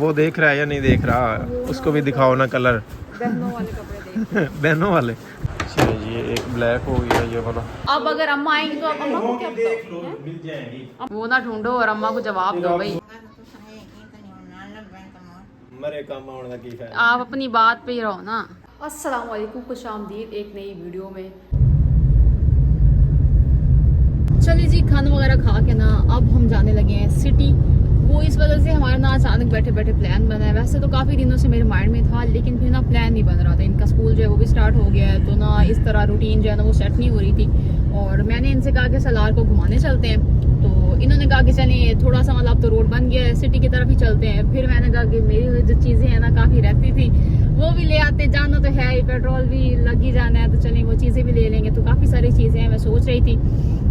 वो देख रहा है या नहीं देख रहा, उसको भी दिखाओ ना कलर। बहनों वाले कपड़े देख बहनों वाले। चलो ये एक ब्लैक हो गया ये वाला। अब अगर अम्मा आएंगी तो अब अम्मा को क्या बताओ, मिल जाएगी। वो ना ढूंढो और अम्मा को जवाब दो भाई। मरे काम आने की है। आप अपनी बात पे ही रहो ना। अस्सलाम वालेकुम, खुश आमदीद एक नई वीडियो में। चलिए जी, खाना वगैरह खा के ना अब हम जाने लगे हैं सिटी। वो इस वजह से हमारा ना अचानक बैठे बैठे प्लान बना है। वैसे तो काफ़ी दिनों से मेरे माइंड में था, लेकिन फिर ना प्लान नहीं बन रहा था। इनका स्कूल जो है वो भी स्टार्ट हो गया है, तो ना इस तरह रूटीन जो है ना वो सेट नहीं हो रही थी। और मैंने इनसे कहा कि सलार को घुमाने चलते हैं, तो इन्होंने कहा कि चलिए थोड़ा सा मतलब अब तो रोड बन गया है, सिटी की तरफ ही चलते हैं। फिर मैंने कहा कि मेरी जो चीज़ें हैं ना काफ़ी रहती थी वो भी ले आते, जाना तो है ही, पेट्रोल भी लग ही जाना है, तो चलिए वो चीज़ें भी ले लेंगे। तो काफ़ी सारी चीज़ें हैं, मैं सोच रही थी,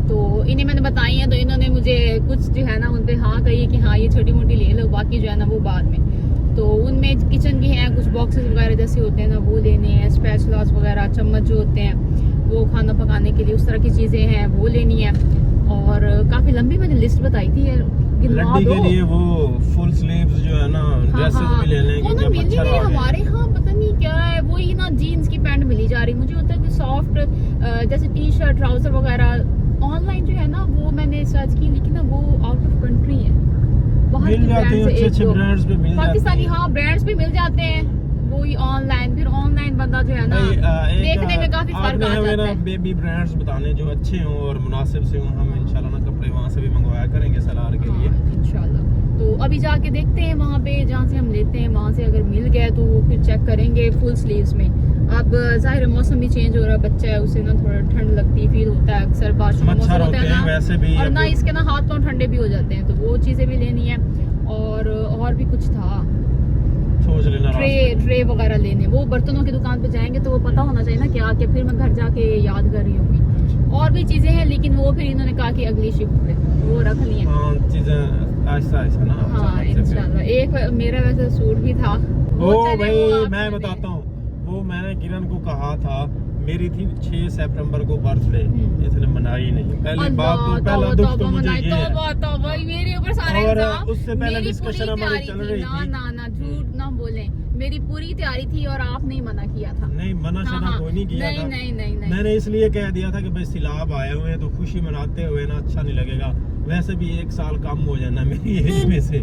तो इन्हें मैंने बताई हैं, तो इन्होंने मुझे कुछ जो है ना उन पर हाँ कही कि हाँ ये छोटी मोटी ले लो, बाकी जो है ना वो बाद में। तो उनमें किचन की हैं कुछ बॉक्सेस वगैरह जैसे होते हैं ना वो लेने हैं, स्पैचुलास वगैरह, चम्मच जो होते हैं वो खाना पकाने के लिए, उस तरह की चीज़ें हैं वो लेनी है। और काफ़ी लंबी मैंने लिस्ट बताई थी यार, लड्डी के लिए वो फुल स्लीव्स जो है ना ड्रेसेस भी ले लेंगे। वो ना मिल नहीं रही हमारे यहाँ, पता नहीं क्या है, वही ना जीन्स की पैंट मिली जा रही। मुझे होता है कि सॉफ्ट जैसे टी शर्ट ट्राउजर वगैरह ऑनलाइन जो है ना वो मैंने सर्च की, लेकिन ना वो आउट ऑफ कंट्री है, बाहर के ब्रांड से अच्छे ब्रांड्स पे मिल पाकिस्तानी हाँ ब्रांड्स पे मिल जाते हैं वही ऑनलाइन। फिर ऑनलाइन बंदा जो है ना देखने में काफी फर्क आ जाता है। बेबी ब्रांड्स बताने जो अच्छे हों और मुनासिब से हों, हम इंशाल्लाह ना कपड़े वहाँ से भी मंगवाया करेंगे सलार के लिए इंशाल्लाह। तो अभी जाके देखते हैं वहाँ पे जहाँ से हम लेते हैं, वहाँ से अगर मिल गए तो वो फिर चेक करेंगे फुल स्लीव्स में। अब जाहिर मौसम भी चेंज हो रहा है, बच्चा है उसे ना थोड़ा ठंड लगती फील होता है, अक्सर बारिश का मौसम होता है ना वैसे भी, और ना इसके ना हाथ पाँव ठंडे भी हो जाते हैं, तो वो चीज़ें भी लेनी है। और भी कुछ था, सोच लेना, ट्रे वगैरह लेने, वो बर्तनों की दुकान पे जाएंगे तो वो पता होना चाहिए ना क्या क्या, फिर मैं घर जाके याद कर रही हूँ। और भी चीज़ें हैं, लेकिन वो फिर इन्होंने कहा कि अगली शिफ्ट पे वो रख ली हैं चीज़ें आहिस्ता आहिस्ता ना। हाँ इंशाल्लाह। एक मेरा वैसे सूट भी था ओ भाई, मैं बताता हूँ, वो मैंने किरण को कहा था, मेरी थी 6 सितंबर को बर्थडे, इसने मनाई नहीं। पहली बात तो पहला दुख तो मुझे ये है, मेरे ऊपर सारा इल्जाम। उससे पहले डिस्कशन हमारी चल रही थी। ना झूठ ना बोले, मेरी पूरी तैयारी थी और आपने मना किया था। नहीं मना शना कोई नहीं किया था। नहीं मैंने इसलिए कह दिया था कि भाई सिलाब आए हुए हैं तो खुशी मनाते हुए ना अच्छा नहीं लगेगा, वैसे भी 1 साल कम हो जाना मेरी एज में से।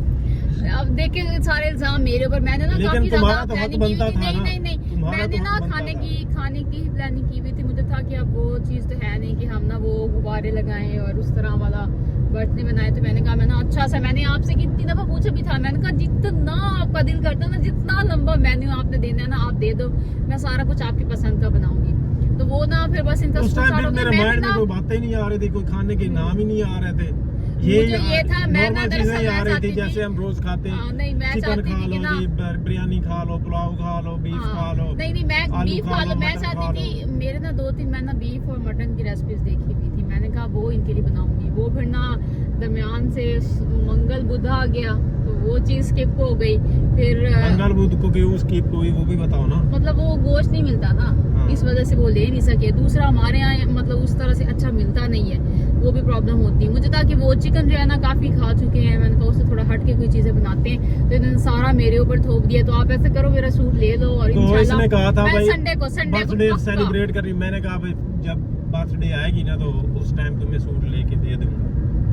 अब देखिए सारे इल्जाम मेरे ऊपर, मैंने ना काफी ज्यादा प्लानिंग की हुई थी। नहीं मैंने ना खाने की प्लानिंग की हुई थी। मुझे था कि अब वो चीज़ तो है नहीं कि हम ना वो गुब्बारे लगाएं और उस तरह वाला बर्थडे बनाए। तो मैंने कहा मैं ना अच्छा सा, मैंने आपसे कितनी दफ़ा पूछा भी था, मैंने कहा जितना आपका दिल करता ना, जितना लंबा मेन्यू आपने देना है ना आप दे दो, मैं सारा कुछ आपकी पसंद का बनाऊंगी। तो वो ना फिर बस इनका मेरे माइंड में कोई बातें नहीं आ रही थी, कोई खाने के नाम ही नहीं आ रहे थे। ये था मैं चीजें आ रही थी जैसे हम रोज खाते हैं, चिकन खा लो, बिरयानी खा लो, पुलाव खा लो, बीफ खा लो। नहीं मैं बीफ खा लो, मैं चाहती थी, मेरे ना 2-3 मैं ना बीफ और मटन की रेसिपीज देखी हुई थी, मैंने कहा वो इनके लिए बनाऊंगी। वो फिर ना दरमियान से मंगल बुध आ गया तो वो चीज स्किप हो गई। फिर मंगल बुध को क्यों स्किप हुई वो भी बताओ ना। मतलब वो गोश्त नहीं मिलता था, इस वजह से वो ले नहीं सके। दूसरा हमारे यहाँ मतलब उस तरह से अच्छा मिलता नहीं है, वो भी प्रॉब्लम होती है मुझे था कि वो चिकन जो है ना काफी खा चुके हैं, मैंने कहा उससे थोड़ा हट के कोई चीजें बनाते हैं, तो इन्होंने सारा मेरे ऊपर थोप दिया। तो आप ऐसे करो मेरा सूट ले लो और इसने कहा था भाई संडे को सेलिब्रेट कर रही। मैंने कहा भाई जब बर्थडे आएगी ना तो उस टाइम तुम्हें सूट लेके दे दूंगा।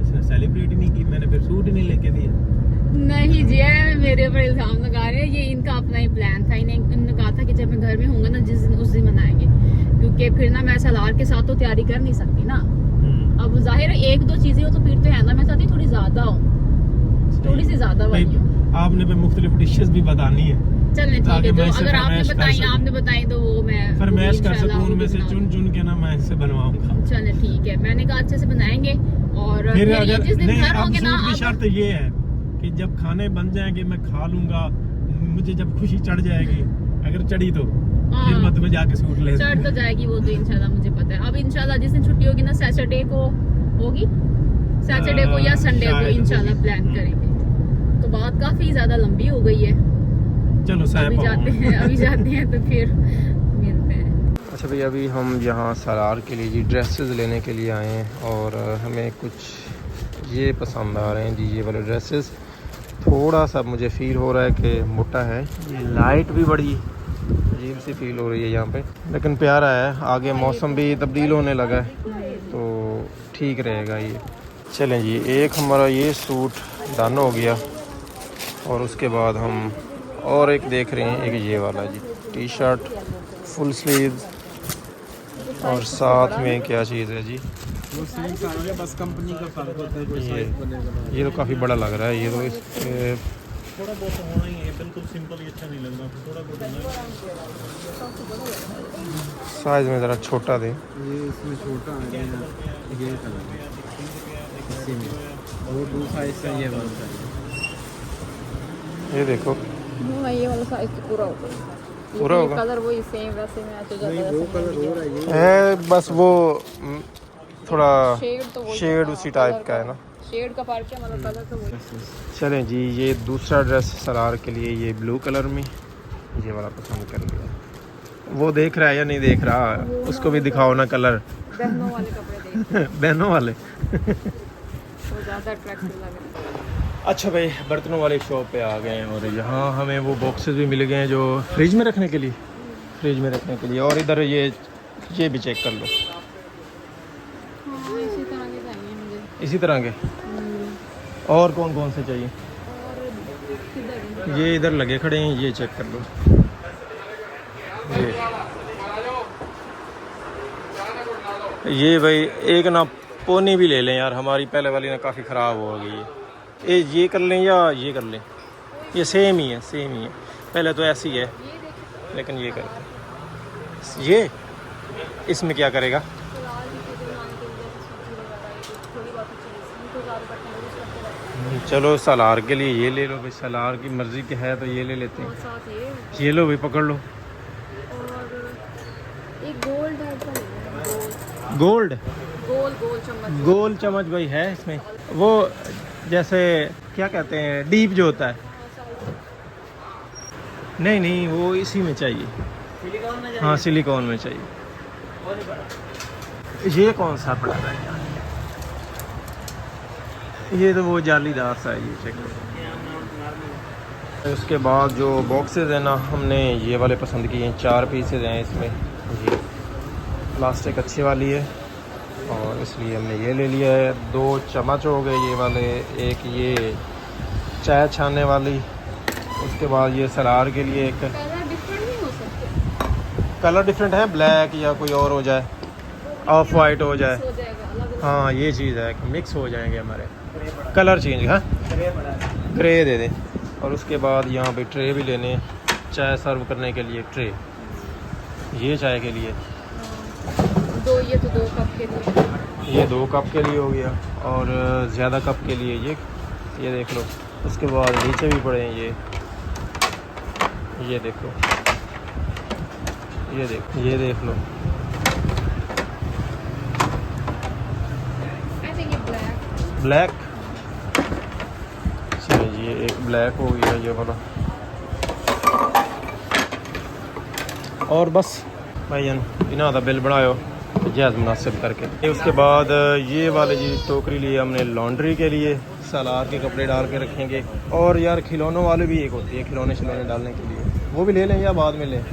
इसने सेलिब्रेट ही नहीं की, मैंने फिर सूट ही नहीं लेके दिया। नहीं जी मेरे ऊपर इल्जाम लगा रहे हैं, ये इनका अपना ही प्लान था। इन्होंने कहा था कि जब मैं घर में होंगे ना जिस दिन उस दिन मनाएंगे, क्योंकि फिर ना मैं सलार के साथ तो तैयारी कर नहीं सकती ना। अब जाहिर है 1-2 चीजें हो तो फिर तो है ना, मैं चाहती थोड़ी ज्यादा हो, थोड़ी सी ज्यादा वाली हो। आपने पे मुख्तलिफ डिशेस भी बतानी है, चलने ठीक है, तो अगर आपने बताई तो वो मैं फरमाइश कर सकूं, उनमें से चुन के ना मैं इससे बनवाऊंगा। चले ठीक है, मैंने कहा अच्छे से बनाएंगे। और फिर अगर जिस दिन घर होंगे ना, की शर्त ये है कि जब खाने बन जाएंगे मैं खा लूंगा, मुझे जब खुशी चढ़ जाएगी, अगर चढ़ी तो फिर मैं तुम्हें जाके सूट ले चढ़ तो जाएगी वो तो इंशाल्लाह, मुझे पता है। अब इंशाल्लाह जिस दिन छुट्टी होगी ना, सैटरडे को होगी, सैटरडे को या संडे को इंशाल्लाह प्लान करेंगे। तो बात काफी ज्यादा लंबी हो गई है, चलो अभी जाते हैं तो फिर मिलते हैं। अच्छा भैया अभी हम यहाँ सलार के लिए जी ड्रेसेस लेने के लिए आए हैं और हमें कुछ ये पसंद आ रहे हैं जी, ये वाले ड्रेसेस। थोड़ा सा मुझे फील हो रहा है कि मोटा है। ये लाइट भी बड़ी अजीब सी फील हो रही है यहाँ पे, लेकिन प्यारा है। आगे मौसम भी तब्दील होने लगा है तो ठीक रहेगा ये। चलें जी, एक हमारा ये सूट डन हो गया और उसके बाद हम और एक देख रहे हैं, एक ये वाला G T shirt full sleeves और साथ में क्या चीज़ है जी, वो सेम सारा है, बस कंपनी का फर्क होता है, कोई साइज बनेगा। ये तो काफ़ी बड़ा लग रहा है। ये तो इस थोड़ा बहुत होना ही है, बिल्कुल सिंपल ही अच्छा नहीं लग रहा, थोड़ा बहुत साइज़ में ज़रा छोटा दे। ये इसमें छोटा है, ये कलर है इसी में, वो 2 साइज का, ये वाला साइज। ये देखो ये वाला साइज तो पूरा होगा, पूरा होगा। कलर वही सेम वैसे मैच हो जाता नहीं, है। वो कलर हो रहा है, ये है बस वो थोड़ा शेड तो वही शेड है, उसी कलर टाइप का है ना। शेड का फर्क है, मतलब कलर तो वही। चलें जी, ये दूसरा ड्रेस सलार के लिए ये ब्लू कलर में, ये वाला पसंद कर लिया। वो देख रहा है या नहीं देख रहा, उसको भी दिखाओ ना कलर। बहनों वाले कपड़े देख बहनों वाले वो ज़्यादा अट्रैक्टिव लग रहा है। अच्छा भाई, बर्तनों वाली शॉप पे आ गए हैं और यहाँ हमें वो बॉक्सेस भी मिल गए हैं जो फ्रिज में रखने के लिए, और इधर ये भी चेक कर लो, हाँ, इसी तरह के चाहिए मुझे। इसी तरह के। और कौन कौन से चाहिए? और किधर ये इधर लगे खड़े हैं, ये चेक कर लो। ये भाई एक ना पोनी भी ले लें यार, हमारी पहले वाली ना काफ़ी ख़राब हो गई है। ये कर लें या ये कर लें? ये सेम ही है पहले तो ऐसी है, लेकिन ये करते हैं। ये इसमें क्या करेगा? चलो सलार के लिए ये ले लो भाई, सलार की मर्ज़ी की है तो ये ले लेते हैं। ये लो भाई, पकड़ लो। गोल्ड गोल चम्मच भाई है इसमें, वो जैसे क्या कहते हैं, डीप जो होता है। नहीं वो इसी में चाहिए, हाँ सिलिकॉन में चाहिए। ये कौन सा पड़ा है? ये तो वो जालीदार सा है, ये चेक करो। उसके बाद जो बॉक्सेस हैं ना, हमने ये वाले पसंद किए हैं। 4 पीसेज हैं इसमें, ये प्लास्टिक अच्छी वाली है और इसलिए हमने ये ले लिया है। 2 चम्मच हो गए ये वाले, एक ये चाय छानने वाली, उसके बाद ये सलार के लिए एक। कलर डिफरेंट है, ब्लैक या कोई और हो जाए, ऑफ वाइट हो जाए, हाँ ये चीज़ है, मिक्स हो जाएंगे हमारे कलर चेंज। हाँ ग्रे दे दें। और उसके बाद यहाँ पे ट्रे भी लेने, चाय सर्व करने के लिए ट्रे, ये चाय के लिए 2, ये तो 2 कप के लिए, ये 2 कप के लिए हो गया, और ज़्यादा कप के लिए ये देख लो। उसके बाद नीचे भी पड़े हैं ये देखो, ये देख लो। ब्लैक, चलिए ये एक ब्लैक हो गया ये वाला। और बस भाईजान बिना आधा बिल बनायो जायज़ मुनासिब करके। उसके बाद ये वाले जी टोकरी लिए हमने लॉन्ड्री के लिए, सलार के कपड़े डाल के रखेंगे। और यार खिलौनों वाले भी एक होती है, खिलौने डालने के लिए, वो भी ले लें या बाद में लें?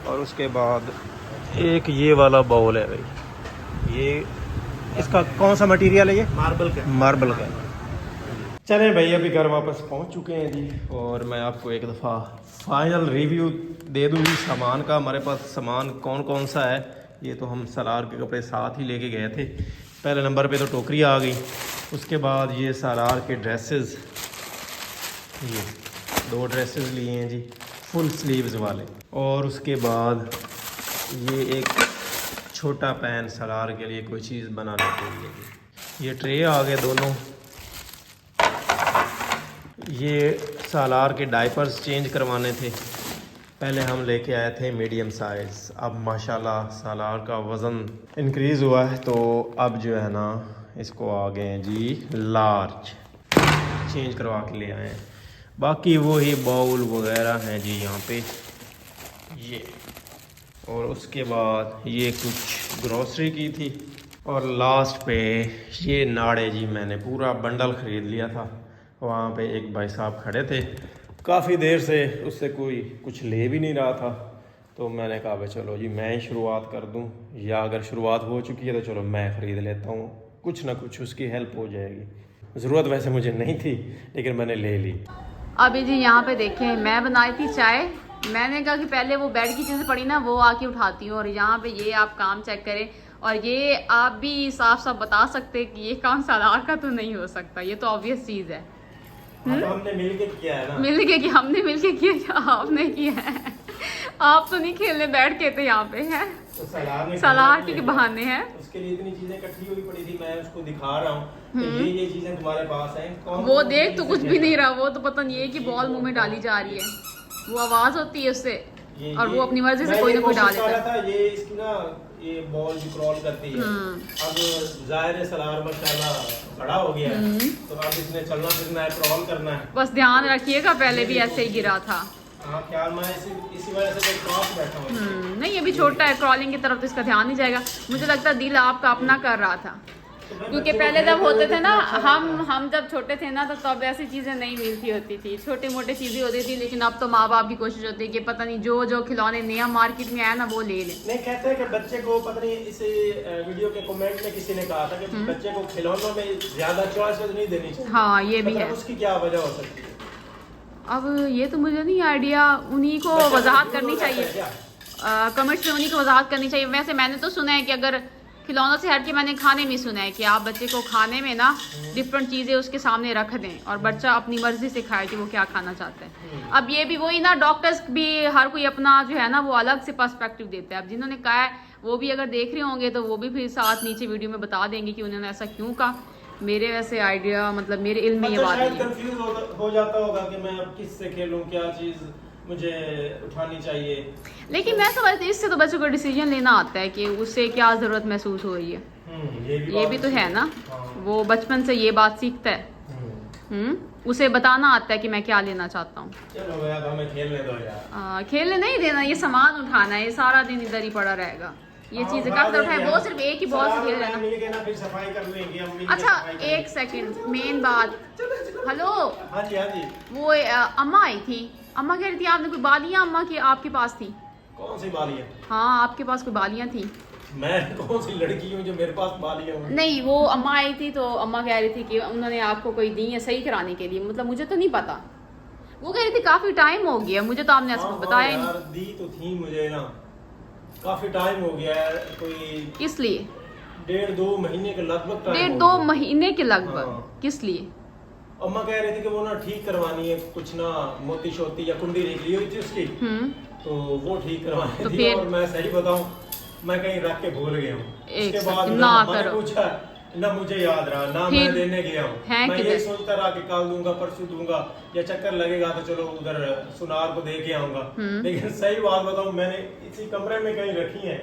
और उसके बाद एक ये वाला बाउल है भाई, ये इसका कौन सा मटेरियल है? ये मार्बल का। चलें भाई, अभी घर वापस पहुंच चुके हैं जी, और मैं आपको एक दफ़ा फाइनल रिव्यू दे दूँ जी सामान का। हमारे पास सामान कौन कौन सा है, ये तो हम सलार के कपड़े साथ ही लेके गए थे। पहले नंबर पे तो टोकरी आ गई, उसके बाद ये सलार के ड्रेसेस, ये 2 ड्रेसेस लिए हैं जी फुल स्लीव्स वाले। और उसके बाद ये एक छोटा पैन सलार के लिए, कोई चीज़ बनाने के लिए जी। ये ट्रे आ गए दोनों। ये सलार के डायपर्स चेंज करवाने थे, पहले हम लेके आए थे मीडियम साइज़, अब माशाल्लाह सलार का वज़न इंक्रीज़ हुआ है तो अब जो है ना इसको आ गए हैं जी लार्ज, चेंज करवा के ले आए हैं। बाकी वही बाउल वगैरह हैं जी यहाँ पे ये। और उसके बाद ये कुछ ग्रॉसरी की थी, और लास्ट पे ये नाड़े जी, मैंने पूरा बंडल ख़रीद लिया था। वहाँ पे एक भाई साहब खड़े थे काफ़ी देर से, उससे कोई कुछ ले भी नहीं रहा था, तो मैंने कहा भाई चलो जी मैं ही शुरुआत कर दूँ, या अगर शुरुआत हो चुकी है तो चलो मैं ख़रीद लेता हूँ, कुछ ना कुछ उसकी हेल्प हो जाएगी। ज़रूरत वैसे मुझे नहीं थी लेकिन मैंने ले ली। अभी जी यहाँ पे देखें, मैं बनाई थी चाय, मैंने कहा कि पहले वो बेड की चीज़ें पड़ी ना वो आके उठाती हूँ, और यहाँ पे ये आप काम चेक करें, और ये आप भी साफ साफ बता सकते हैं कि ये काम सालार का तो नहीं हो सकता, ये तो ऑब्वियस चीज़ है। तो हमने मिलके किया है ना, मिलके कि हमने मिलके किया या आपने किया है? आप तो नहीं खेलने बैठ के थे यहाँ पे, हैं तो सलाह के बहाने हैं। उसके लिए इतनी चीजें इकट्ठी हुई पड़ी थी, मैं उसको दिखा रहा हूँ ये चीजें तुम्हारे पास हैं। वो देख तो कुछ भी नहीं रहा, वो तो पता नहीं है कि बॉल मुंह में डाली जा रही है, वो आवाज होती है उससे, और वो अपनी मर्जी से कोई ना कोई डाल देता है। ये इसकी ना ये बॉल जो क्रॉल करती है, अब जाहिर है सलार माशाल्लाह बड़ा हो गया है, तो अब इसने चलना फिरना है, क्रॉल करना है। बस ध्यान रखिएगा, पहले भी ऐसे ही गिरा था। हाँ ख्याल में इसी वजह से क्रॉस बैठा हूँ। नहीं अभी छोटा है, क्रॉलिंग की तरफ तो इसका ध्यान नहीं जाएगा। मुझे लगता है दिल आपका अपना कर रहा था, क्योंकि पहले जब होते थे ना, हम जब छोटे थे ना, तो तब ऐसी चीजें नहीं मिलती होती थी, छोटे मोटे चीजें होती थी, लेकिन अब तो माँ बाप की कोशिश होती है कि पता नहीं जो जो खिलौने नया मार्केट में आया ना वो ले ले। नहीं कहते हैं कि बच्चे को, पता नहीं इस वीडियो के कमेंट में किसी ने कहा था कि बच्चे को खिलौनों में ज्यादा चॉइस नहीं देनी चाहिए। हाँ ये भी है। उसकी क्या वजह हो सकती है? अब ये तो मुझे नहीं आइडिया, उन्हीं को वजाहत करनी चाहिए, कमेंट्स में उन्हीं को वजाहत करनी चाहिए। वैसे मैंने तो सुना है कि अगर खिलौनों से हट के, मैंने खाने में सुना है कि आप बच्चे को खाने में ना डिफरेंट चीज़ें उसके सामने रख दें और बच्चा अपनी मर्जी से खाए कि वो क्या खाना चाहता है। अब ये भी वही ना, डॉक्टर्स भी हर कोई अपना जो है ना वो अलग से पर्सपेक्टिव देते हैं। अब जिन्होंने कहा है वो भी अगर देख रहे होंगे तो वो भी फिर साथ नीचे वीडियो में बता देंगे कि उन्होंने ऐसा क्यों कहा। मेरे वैसे आइडिया, मतलब मेरे इल्म में ये बात नहीं है। कंफ्यूज हो जाता होगा कि मैं अब किससे खेलूं, क्या चीज मुझे उठानी चाहिए। लेकिन मैं समझती हूँ इससे तो बच्चों को डिसीजन लेना आता है कि उससे क्या ज़रूरत महसूस हो रही है। ये भी तो है ना, वो बचपन से ये बात सीखता है। उसे बताना आता है कि मैं क्या लेना चाहता हूँ। चलो यार हमें खेलने दो यार। खेलने नहीं देना, ये सामान उठाना है, ये सारा दिन इधर ही पड़ा रहेगा। ये चीजें कब तक उठाए, वो सिर्फ एक ही बॉल से खेल रहा है। फिर सफाई कर लेंगे। अच्छा एक सेकंड, मेन बात, हेलो हाँ जी हाँ जी, वो अम्मा आई थी, अम्मा कह रही थी आपने कोई बालियां अम्मा की आपके पास थी? कौन सी बालियां? हाँ आपके पास कोई बालियां थी? मैं कौन सी लड़की हूँ जो मेरे पास बालियां हों? नहीं वो अम्मा आई थी, तो अम्मा कह रही थी कि उन्होंने आपको कोई दी है सही कराने के लिए, मतलब मुझे तो नहीं पता। वो कह रही थी काफी टाइम हो गया, मुझे तो आपने ऐसा बताया नहीं। दी तो थी मुझे ना, काफी टाइम हो गया है, कोई किस लिए? 1.5-2 महीने के लगभग। 1.5-2 महीने के लगभग? किस लिए? अम्मा कह रही थी कि वो ना ठीक करवानी है, कुछ ना मोती शोती या कुंडी निकली हुई थी उसकी, तो वो ठीक करवानी थी। और मैं सही बताऊं, मैं कहीं रख के भूल गया हूँ। उसके बाद ना करो, पूछा ना मुझे याद रहा ना, मैं देने गया हूँ। मैं ये सोचता रहा कि कल दूंगा परसों दूंगा, या चक्कर लगेगा तो चलो उधर सुनार को दे के आऊंगा। लेकिन सही बात बताऊं, मैंने इसी कमरे में कहीं रखी है,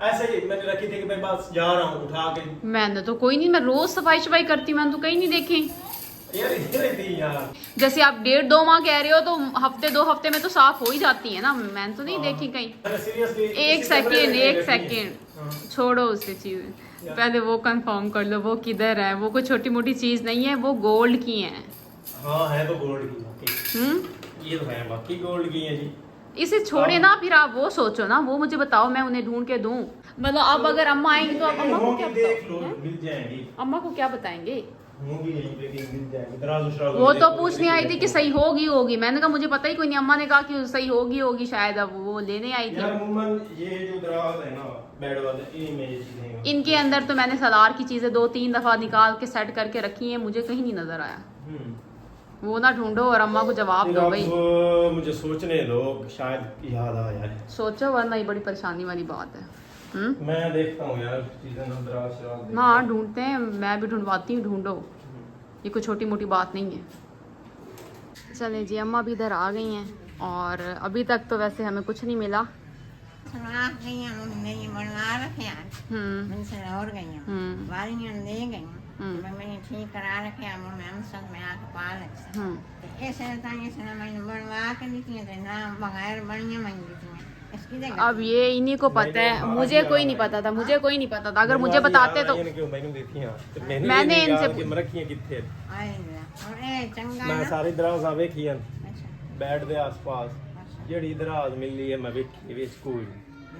ऐसे ही मैंने रखी थी कि मैं बस जा रहा हूँ उठा के। मैंने तो कोई नहीं, मैं रोज सफाई करती हूँ, मैंने तो कहीं नहीं देखी यार। जैसे आप 1.5-2 माह कह रहे हो तो हफ्ते 2 हफ्ते में तो साफ हो ही जाती है ना, मैंने तो नहीं देखी कहीं। एक सेकेंड छोड़ो उससे चीजें, पहले वो कंफर्म कर लो वो किधर है। वो कोई छोटी मोटी चीज नहीं है, वो गोल्ड की है। हाँ है तो गोल्ड की, ये तो है बाकी गोल्ड की है जी। इसे छोड़े ना, फिर आप वो सोचो ना, वो मुझे बताओ मैं उन्हें ढूंढ के दूं। मतलब अब अगर अम्मा आएंगी तो आप अम्मा को क्या बताओ, अम्मा को क्या बताएंगे? वो तो पूछने आई थी कि सही होगी। मैंने कहा मुझे पता ही कोई नहीं, अम्मा ने कहा कि सही होगी शायद, अब वो लेने आई थी। ये जो दराज है ना बेड वाले, इनके अंदर तो मैंने सलार की चीजें 2-3 दफा निकाल के सेट करके रखी हैं, मुझे कहीं नहीं नजर आया। वो ना ढूंढो और अम्मा को जवाब दो भाई। मुझे सोचने दो, शायद याद आ जाए। सोचो, वरना ये बड़ी परेशानी वाली बात है। मैं देखता हूँ यार चीजें ना, दराज हाँ ढूंढते हैं, मैं भी ढूंढवाती हूँ, ढूंढो, ये कोई छोटी मोटी बात नहीं है। चले जी, अम्मा भी इधर आ गई हैं, और अभी तक तो वैसे हमें कुछ नहीं मिला। मैंने ठीक करा रखे, मैम सब में आके पा लग ऐसे मैंने बनवा के दी थी ना, बगैर बढ़िया मंगी थी। इसके अब ये इन्हीं को पता है, मुझे कोई नहीं पता था, मुझे कोई नहीं पता था। अगर मुझे बताते तो मैंने इनसे मैं सारी दराज वेखी बैठ दे आस-पास ਜਿਹੜੀ ਦਰਾਜ ਮਿਲੀ ਹੈ ਮੈਂ ਵੇਖੀ ਵਿੱਚ ਕੋਈ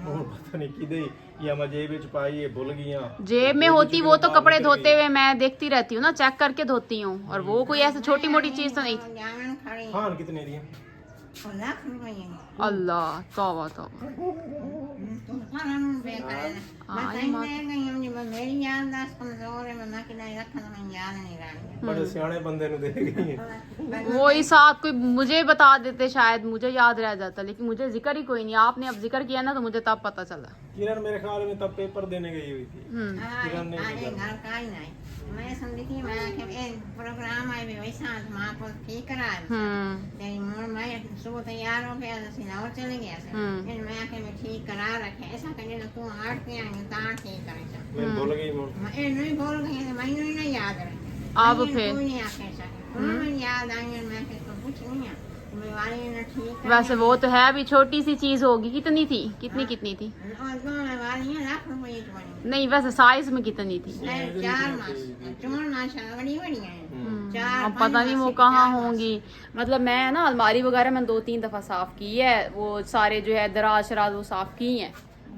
ਹੁਣ पता नहीं किदे या मैं जेब ਵਿੱਚ पाई है भूल गया। जेब में होती वो तो कपड़े धोते हुए मैं देखती रहती हूँ ना, चेक करके धोती हूँ, और वो कोई ऐसे छोटी मोटी चीज तो नहीं थी। हाँ कितने दिया? अल्लाह तौबा तौबा। बड़े सियाने बंदे नु दे गई। वो ही साथ कोई मुझे बता देते शायद मुझे याद रह जाता, लेकिन मुझे जिक्र ही कोई नहीं। आपने अब जिक्र किया ना तो मुझे तब पता चला। किरण मेरे ख्याल में तब पेपर देने गई हुई थी। किरण ने मैं समझी थी मैं कि प्रोग्राम आए भी वैसा मां को ठीक करा तेरी मोर मैं सुबह तैयार हो गया सिलावर चले गया फिर मैं के मैं ठीक करा रखे ऐसा करने तो तू आठ के आए ता ठीक करे मैं भूल गई मोर मैं नहीं बोल गई मैं नहीं याद रहे अब फिर कोई नहीं आके सके मैं याद आई मैं के तो कुछ नहीं है वाली ने ठीक वैसे वो तो है भी छोटी सी चीज होगी। कितनी थी? कितनी थी? और दोनों वाली लाख रुपए की बनी नहीं वैसे साइज में कितनी थी? 4 मास 4 मास बड़ी है अब पता नहीं वो कहाँ होंगी। मतलब मैं ना अलमारी वगैरह मैं 2-3 दफा साफ की है, वो सारे जो है दराज शराज वो साफ की है।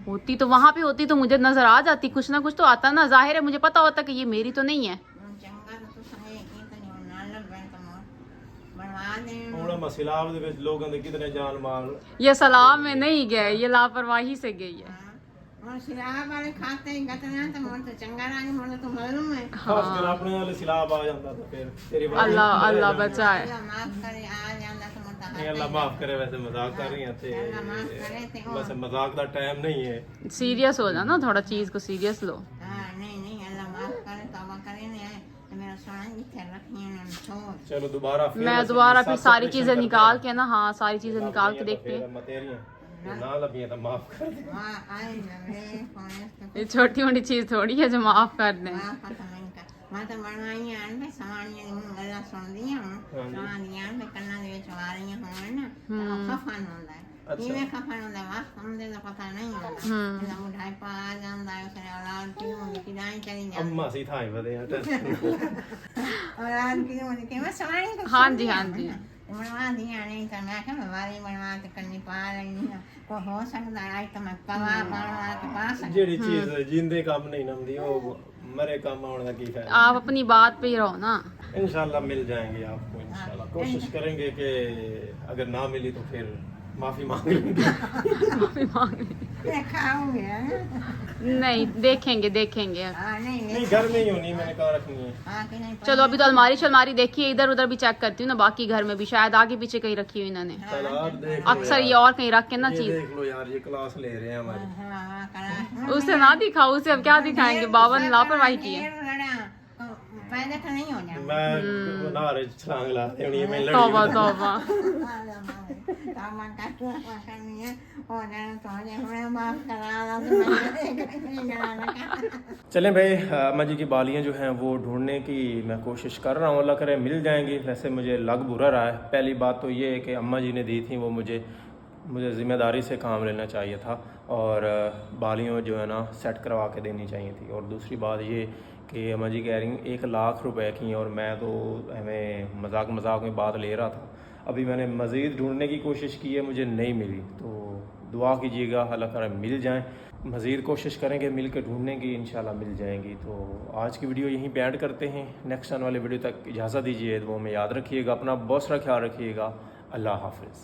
होती तो वहाँ पे होती तो मुझे नजर आ जाती, कुछ ना कुछ तो आता ना, जाहिर है मुझे पता होता कि ये मेरी तो नहीं है। मसलाब दे विच लोगों दे कितने जान माल ये सलाम में नहीं गए, ये लापरवाही से गई है। और सिलाब वाले खाते ही गतना तो मोर तो चंगा रानी मोर तो मालूम है खास कर अपने वाले सिलाब आ जाता तो फिर तेरी अल्लाह अल्लाह बचाए। माफ करे आ जांदा तो मोर तो अल्लाह माफ करे। वैसे मजाक कर रही हैं थे, अल्लाह माफ करे ते वैसे मजाक दा टाइम नहीं है। सीरियस हो जाना, थोड़ा चीज को सीरियस लो। हां नहीं अल्लाह माफ करे तौबा करे ने मेरा सोना जिथे रखी है छोड़। चलो दोबारा मैं दोबारा फिर सारी चीजें निकाल के ना, हाँ सारी चीजें निकाल के देखते हैं। ना लबियां तो माफ कर दे। हां आई नवे फोन ये छोटी मोटी चीज थोड़ी है जो माफ कर दें। माफ कर मैं तो बनवाई आन पे समानियां नु गल्ला सुन दियां समानियां पे कन्ना दे विच आ रही होण ना तो खफन होंदा है। ये खफन होंदा है वास हमदे तो पता नहीं होंदा ना मुढ़ाई पा जांदा है उसे औलाद की मुझे किदाई चली जाती अम्मा सी थाई वदे औलाद की मुझे के मैं समानी को हाँ जी बनवा दिया नहीं तो मैं क्या वाली बनवा के करनी पा रही हूं को हो सकता है तो मैं कवा बनवा के पा सकती जेडी चीज जिंदे काम नहीं नमदी वो मरे काम आने का की फायदा। आप अपनी बात पे ही रहो ना, इंशाल्लाह मिल जाएंगे आपको। इंशाल्लाह कोशिश करेंगे कि अगर ना मिली तो फिर माफी मांग लेंगे। माफी मांग खाऊंगे नहीं देखेंगे नहीं घर में ही होनी मैंने कहा रखनी है। चलो अभी तो अलमारी शलमारी देखिए, इधर उधर भी चेक करती हूँ ना, बाकी घर में भी शायद आगे पीछे कहीं रखी हुई इन्होंने, अक्सर ये और कहीं रख के ना चीज। देख लो यार ये क्लास ले रहे हैं हमारे। उसे ना दिखाओ, उसे अब क्या दिखाएंगे, बाबा ने लापरवाही की है। पैदा तो नहीं हो जाए मैं नारे छलांग लाते होनी है मैं लड़ी। तौबा तौबा। चलें भाई, अम्मा जी की बालियाँ जो हैं वो ढूंढने की मैं कोशिश कर रहा हूँ, अल्लाह करे मिल जाएंगी। वैसे मुझे लग बुरा रहा है। पहली बात तो ये है कि अम्मा जी ने दी थी वो मुझे ज़िम्मेदारी से काम लेना चाहिए था और बालियाँ जो है ना सेट करवा के देनी चाहिए थी। और दूसरी बात ये कि अम्मा जी कह रही 1 लाख रुपए की, और मैं तो हमें मजाक में बात ले रहा था। अभी मैंने मज़ीद ढूंढने की कोशिश की है, मुझे नहीं मिली, तो दुआ कीजिएगा अल्लाह करे मिल जाएं। मज़ीद कोशिश करेंगे मिल के ढूंढने की, इंशाल्लाह मिल जाएंगी। तो आज की वीडियो यहीं बैंड करते हैं। नेक्स्ट आने वाले वीडियो तक इजाज़त दीजिए। वो में याद रखिएगा, अपना बहुत सारा ख्याल रखिएगा। अल्लाह हाफ़िज़।